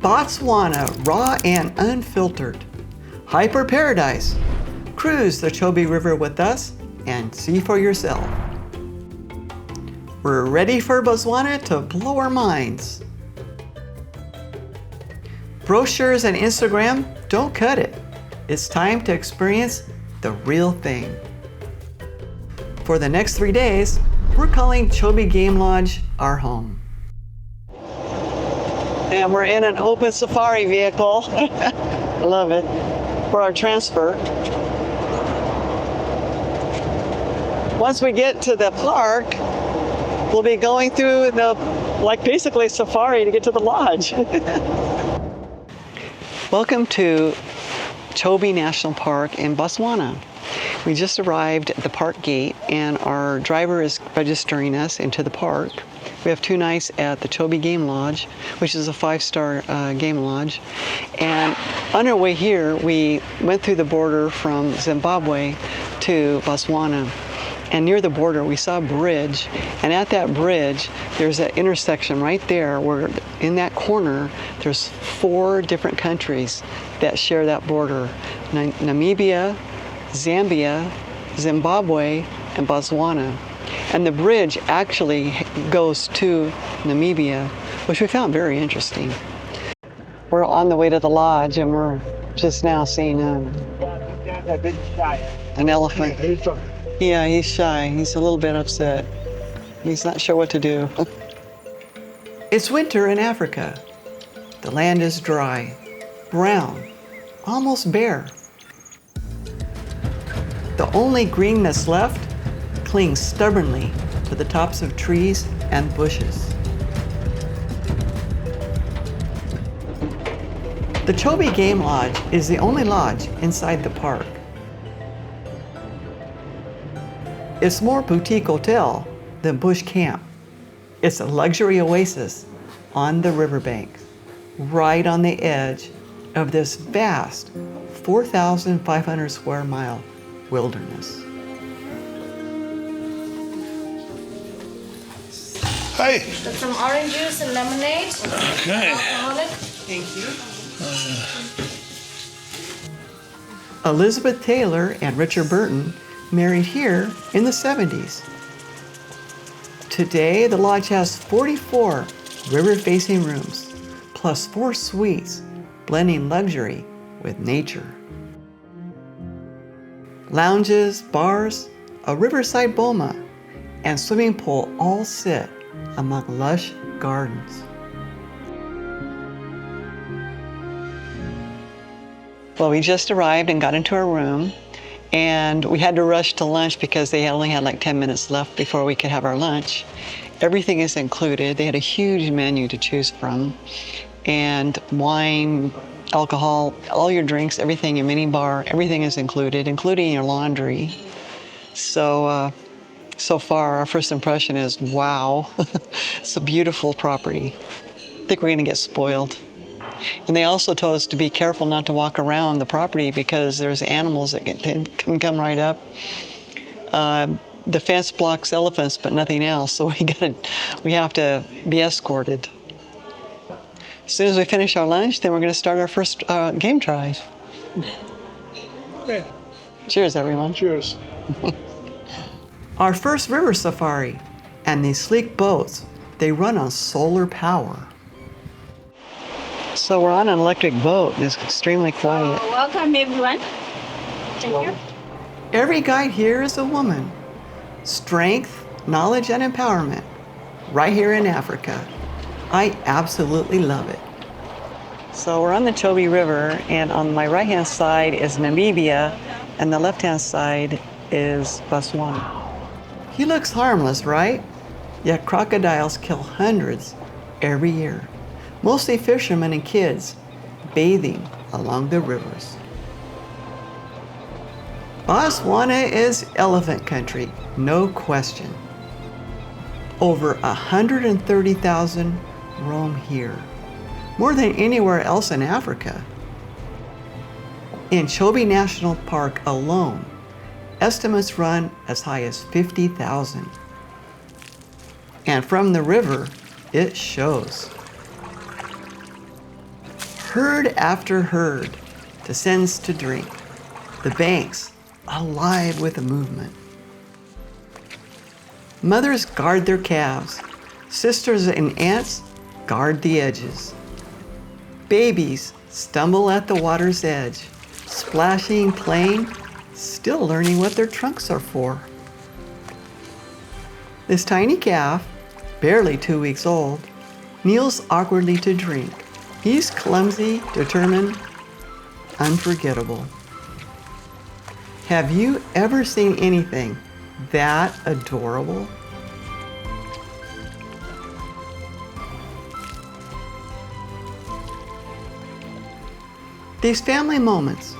Botswana, raw and unfiltered. Hyper paradise. Cruise the Chobe River with us and see for yourself. We're ready for Botswana to blow our minds. Brochures and Instagram don't cut it. It's time to experience the real thing. For the next 3 days, we're calling Chobe Game Lodge our home. And we're in an open safari vehicle. Love it. For our transfer. Once we get to the park, we'll be going through basically safari to get to the lodge. Welcome to Chobe National Park in Botswana. We just arrived at the park gate and our driver is registering us into the park. We have 2 nights at the Chobe Game Lodge, which is a 5-star game lodge. And on our way here, we went through the border from Zimbabwe to Botswana. And near the border, we saw a bridge. And at that bridge, there's an intersection right there where in that corner, there's 4 different countries that share that border. Namibia, Zambia, Zimbabwe, and Botswana. And the bridge actually goes to Namibia, which we found very interesting. We're on the way to the lodge and we're just now seeing an elephant. Yeah, he's shy. He's a little bit upset. He's not sure what to do. It's winter in Africa. The land is dry, brown, almost bare. The only green that's left clings stubbornly to the tops of trees and bushes. The Chobe Game Lodge is the only lodge inside the park. It's more boutique hotel than bush camp. It's a luxury oasis on the riverbank, right on the edge of this vast 4,500 square mile wilderness. Hi. Got some orange juice and lemonade. Okay. Alcoholic. Thank you. Elizabeth Taylor and Richard Burton married here in the 70s. Today, the lodge has 44 river-facing rooms, plus 4 suites, blending luxury with nature. Lounges, bars, a riverside boma, and swimming pool all sit among lush gardens. Well, we just arrived and got into our room, and we had to rush to lunch because they only had like 10 minutes left before we could have our lunch. Everything is included. They had a huge menu to choose from, and wine, alcohol, all your drinks, everything, your mini bar, everything is included, including your laundry. So far, our first impression is, wow, it's a beautiful property. I think we're gonna get spoiled. And they also told us to be careful not to walk around the property because there's animals that can come right up. The fence blocks elephants, but nothing else, so we have to be escorted. As soon as we finish our lunch, then we're gonna start our first game drive. Yeah. Cheers, everyone. Cheers. Our first river safari, and these sleek boats, they run on solar power. So we're on an electric boat, and it's extremely quiet. Welcome, everyone. Thank you. Every guide here is a woman. Strength, knowledge, and empowerment, right here in Africa. I absolutely love it. So we're on the Chobe River, and on my right-hand side is Namibia, and the left-hand side is Botswana. He looks harmless, right? Yet crocodiles kill hundreds every year, mostly fishermen and kids bathing along the rivers. Botswana is elephant country, no question. Over 130,000 roam here, more than anywhere else in Africa. In Chobe National Park alone, estimates run as high as 50,000. And from the river, it shows. Herd after herd descends to drink, the banks alive with the movement. Mothers guard their calves, sisters and aunts guard the edges. Babies stumble at the water's edge, splashing, playing, still learning what their trunks are for. This tiny calf, barely 2 weeks old, kneels awkwardly to drink. He's clumsy, determined, unforgettable. Have you ever seen anything that adorable? These family moments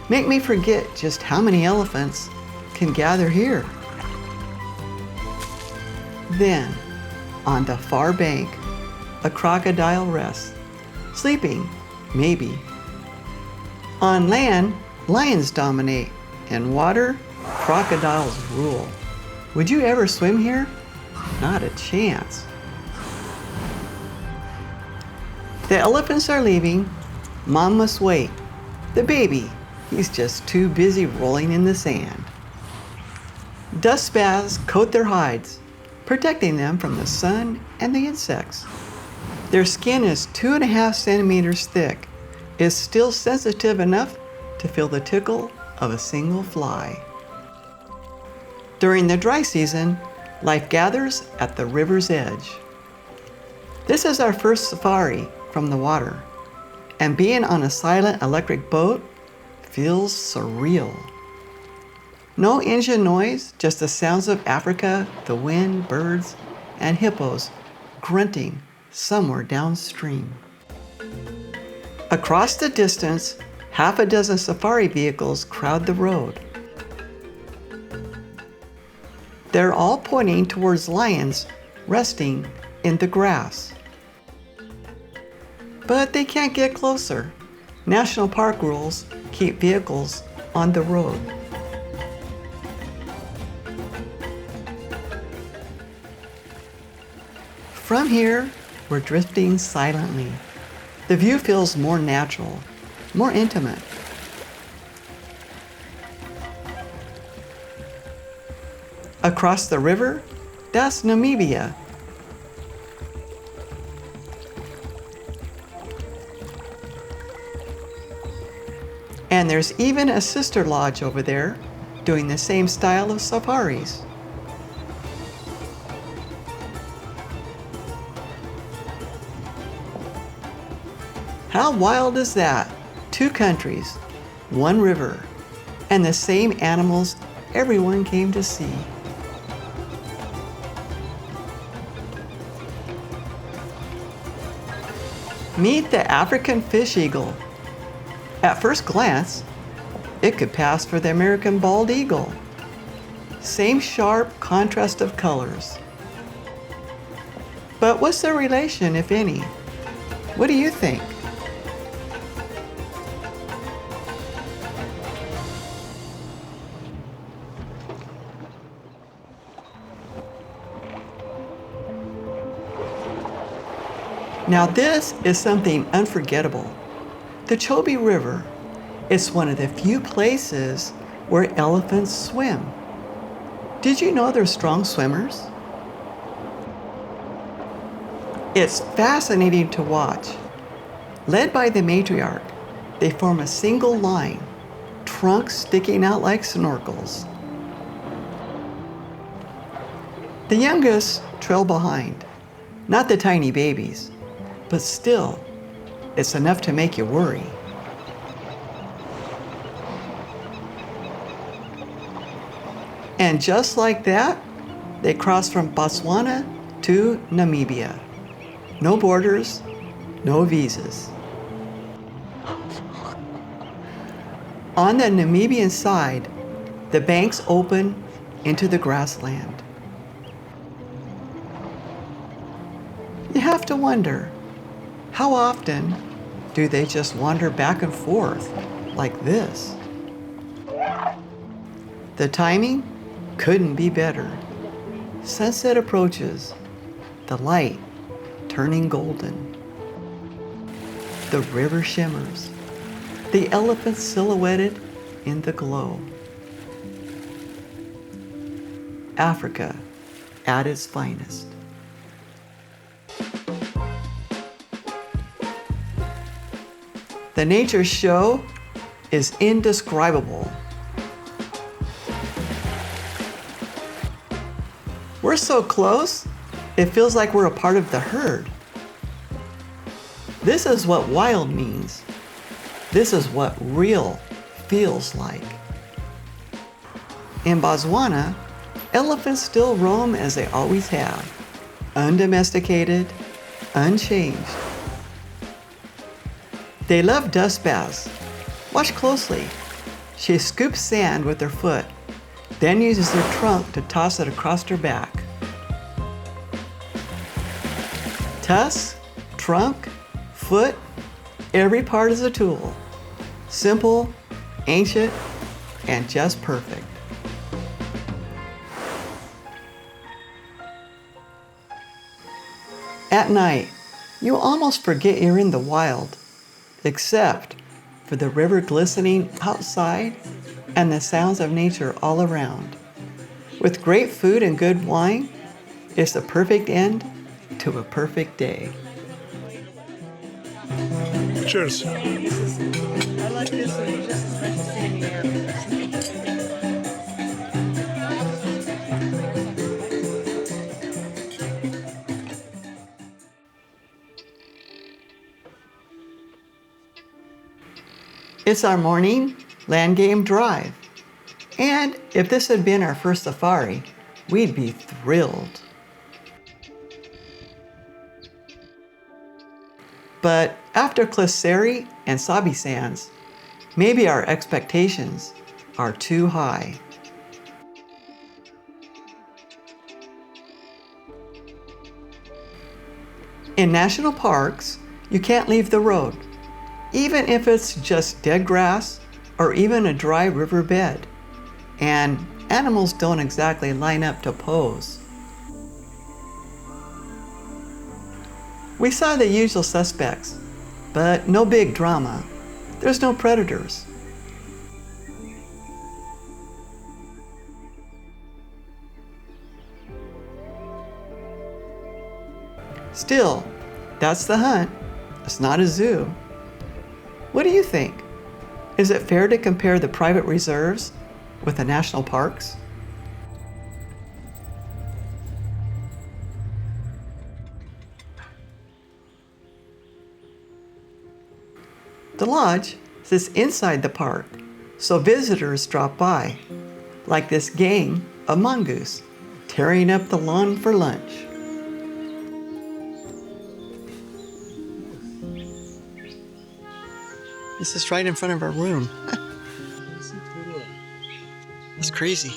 make me forget just how many elephants can gather here. Then, on the far bank, a crocodile rests, sleeping, maybe. On land, lions dominate. In water, crocodiles rule. Would you ever swim here? Not a chance. The elephants are leaving. Mom must wait. The baby, he's just too busy rolling in the sand. Dust baths coat their hides, protecting them from the sun and the insects. Their skin is 2.5 centimeters thick, is still sensitive enough to feel the tickle of a single fly. During the dry season, life gathers at the river's edge. This is our first safari from the water, and being on a silent electric boat feels surreal. No engine noise, just the sounds of Africa, the wind, birds, and hippos grunting somewhere downstream. Across the distance, 6 safari vehicles crowd the road. They're all pointing towards lions resting in the grass. But they can't get closer. National Park rules keep vehicles on the road. From here, we're drifting silently. The view feels more natural, more intimate. Across the river, that's Namibia. And there's even a sister lodge over there doing the same style of safaris. How wild is that? 2 countries, 1 river, and the same animals everyone came to see. Meet the African fish eagle. At first glance, it could pass for the American bald eagle. Same sharp contrast of colors. But what's their relation, if any? What do you think? Now this is something unforgettable. The Chobe River is one of the few places where elephants swim. Did you know they're strong swimmers? It's fascinating to watch. Led by the matriarch, they form a single line, trunks sticking out like snorkels. The youngest trail behind, not the tiny babies, but still, it's enough to make you worry. And just like that, they cross from Botswana to Namibia. No borders, no visas. On the Namibian side, the banks open into the grassland. You have to wonder, how often do they just wander back and forth like this? The timing couldn't be better. Sunset approaches, the light turning golden. The river shimmers, the elephants silhouetted in the glow. Africa at its finest. The nature show is indescribable. We're so close, it feels like we're a part of the herd. This is what wild means. This is what real feels like. In Botswana, elephants still roam as they always have, undomesticated, unchanged. They love dust baths. Watch closely. She scoops sand with her foot, then uses her trunk to toss it across her back. Tusk, trunk, foot, every part is a tool. Simple, ancient, and just perfect. At night, you almost forget you're in the wild, except for the river glistening outside and the sounds of nature all around. With great food and good wine, it's the perfect end to a perfect day. Cheers. I like this one just as much as sitting here. It's our morning land game drive. And if this had been our first safari, we'd be thrilled. But after Kleseri and Sabi Sands, maybe our expectations are too high. In national parks, you can't leave the road, even if it's just dead grass or even a dry river bed. And animals don't exactly line up to pose. We saw the usual suspects, but no big drama. There's no predators. Still, that's the hunt. It's not a zoo. What do you think? Is it fair to compare the private reserves with the national parks? The lodge sits inside the park, so visitors drop by, like this gang of mongoose tearing up the lawn for lunch. This is right in front of our room. That's crazy.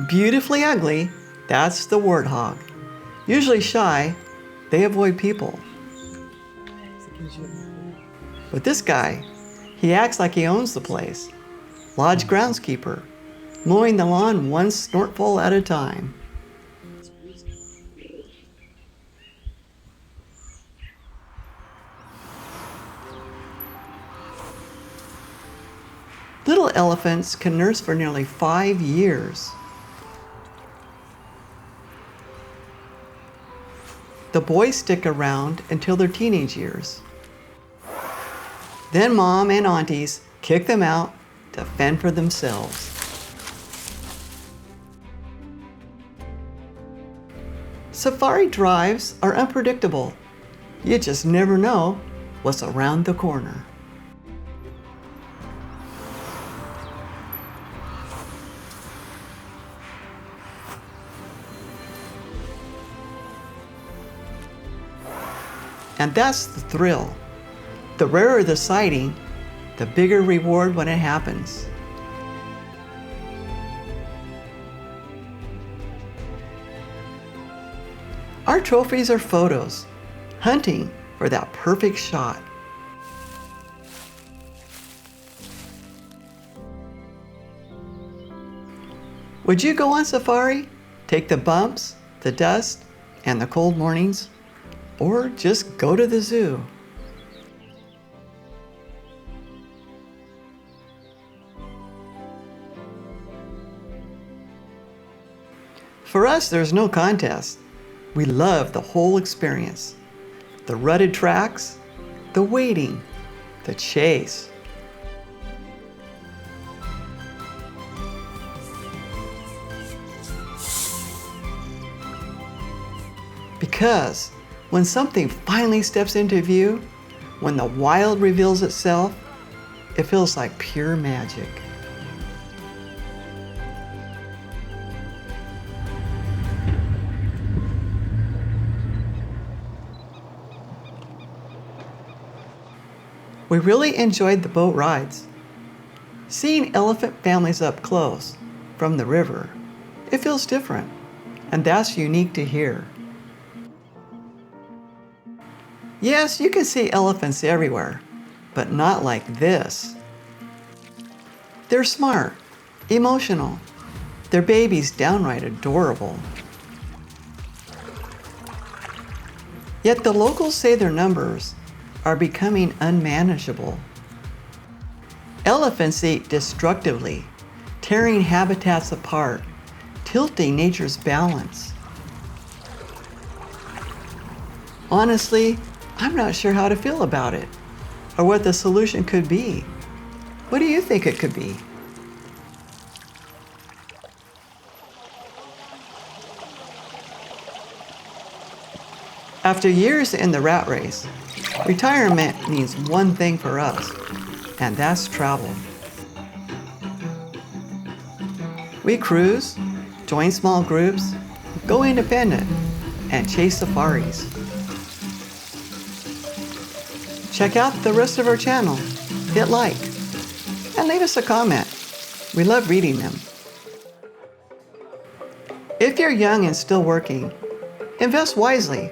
Beautifully ugly, that's the warthog. Usually shy, they avoid people. But this guy, he acts like he owns the place. Lodge groundskeeper, mowing the lawn one snortful at a time. Little elephants can nurse for nearly 5 years. The boys stick around until their teenage years. Then mom and aunties kick them out to fend for themselves. Safari drives are unpredictable. You just never know what's around the corner. And that's the thrill. The rarer the sighting, the bigger reward when it happens. Our trophies are photos, hunting for that perfect shot. Would you go on safari? Take the bumps, the dust, and the cold mornings? or just go to the zoo. For us, there's no contest. We love the whole experience. The rutted tracks, the waiting, the chase. Because when something finally steps into view, when the wild reveals itself, it feels like pure magic. We really enjoyed the boat rides. Seeing elephant families up close from the river, it feels different, and that's unique to here. Yes, you can see elephants everywhere, but not like this. They're smart, emotional, their babies downright adorable. Yet the locals say their numbers are becoming unmanageable. Elephants eat destructively, tearing habitats apart, tilting nature's balance. Honestly, I'm not sure how to feel about it, or what the solution could be. What do you think it could be? After years in the rat race, retirement means one thing for us, and that's travel. We cruise, join small groups, go independent, and chase safaris. Check out the rest of our channel, hit like, and leave us a comment. We love reading them. If you're young and still working, invest wisely.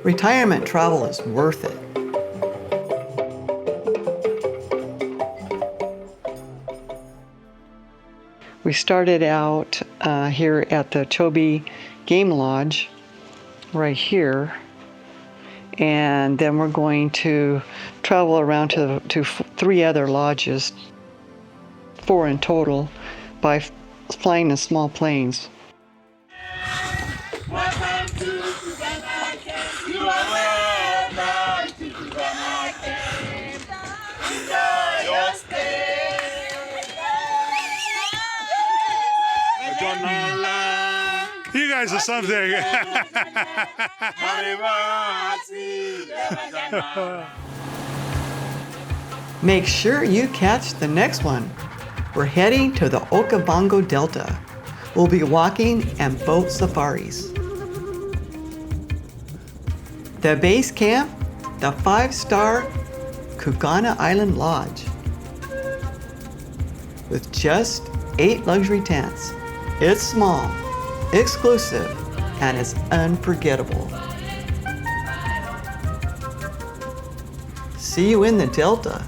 Retirement travel is worth it. We started out here at the Chobe Game Lodge, right here, and then we're going to travel around to 3 other lodges, 4 in total, by flying in small planes. Welcome to Xugana. You are welcome to Xugana. Enjoy your stay. You guys are something. Make sure you catch the next one. We're heading to the Okavango Delta. We'll be walking and boat safaris. The base camp, the 5-star Xugana Island Lodge. With just 8 luxury tents. It's small, exclusive, and it's unforgettable. See you in the Delta.